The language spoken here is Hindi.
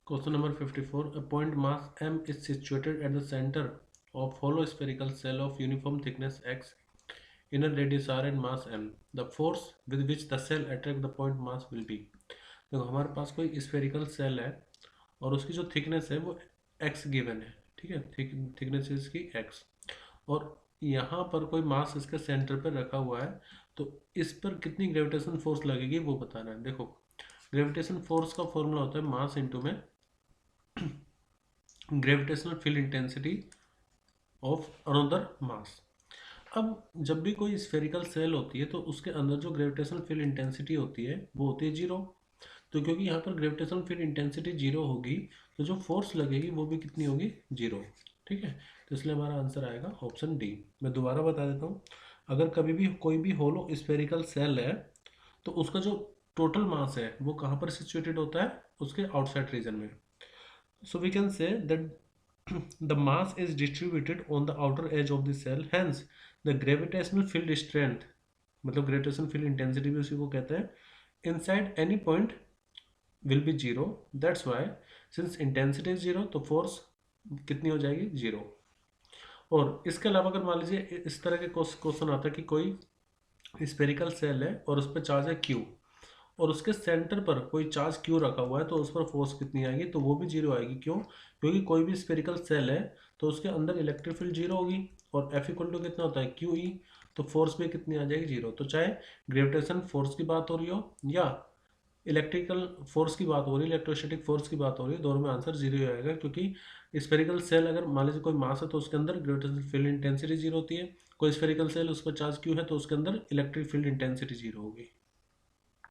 Question number 54. A point mass m is situated at the center of hollow spherical cell of uniform thickness x, inner radius r and mass m. The force with which the cell attract the point mass will be. देखो हमारे पास कोई स्फेरिकल सेल है और उसकी जो थिकनेस है वो x गिवन है, ठीक है, थिकनेस इसकी x, और यहाँ पर कोई मास इसके सेंटर पर रखा हुआ है, तो इस पर कितनी ग्रेविटेशन फोर्स लगेगी वो बताना है। देखो ग्रेविटेशन फोर्स का फॉर्मूला होता है मास इंटू में gravitational field intensity of another mass. अब जब भी कोई स्फेरिकल सेल होती है तो उसके अंदर जो ग्रेविटेशनल फील्ड इंटेंसिटी होती है वो होती है जीरो। तो क्योंकि यहाँ पर ग्रेविटेशनल फील्ड इंटेंसिटी जीरो होगी तो जो फोर्स लगेगी वो भी कितनी होगी, जीरो। ठीक है, तो इसलिए हमारा आंसर आएगा ऑप्शन डी। मैं दोबारा बता देता हूँ, अगर कभी भी कोई भी होलो स्फेरिकल सेल है तो उसका जो टोटल मास है वो कहाँ पर सिचुएटेड होता है, उसके आउटसाइड रीजन में। So we can say that the mass is distributed on the outer edge of the cell, hence the gravitational field strength, मतलब gravitational field intensity भी उसी को कहते हैं, inside any point will be zero. That's why since intensity is zero तो force कितनी हो जाएगी, जीरो। और इसके अलावा अगर मान लीजिए इस तरह के क्वेश्चन आता है कि कोई स्पेरिकल सेल है और उस पर चार्ज है क्यू और उसके सेंटर पर कोई चार्ज क्यू रखा हुआ है, तो उस पर फोर्स कितनी आएगी, तो वो भी जीरो आएगी। क्यों? क्योंकि कोई भी स्पेरिकल सेल है तो उसके अंदर इलेक्ट्रिक फील्ड जीरो होगी और एफ इक्वल टू कितना होता है, क्यू ई, तो फोर्स भी कितनी आ जाएगी, जीरो। तो चाहे ग्रेविटेशन फोर्स की बात हो रही हो या इलेक्ट्रिकल फोर्स की बात हो रही है, इलेक्ट्रोस्टैटिक फोर्स की बात हो रही है, दोनों में आंसर जीरो ही आएगा। क्योंकि स्फेरिकल सेल अगर मान लीजिए कोई मास है तो उसके अंदर ग्रेविटेशनल फील्ड इंटेंसिटी जीरो होती है, कोई स्फेरिकल सेल उस पर चार्ज क्यू है तो उसके अंदर इलेक्ट्रिक फील्ड इंटेंसिटी जीरो होगी।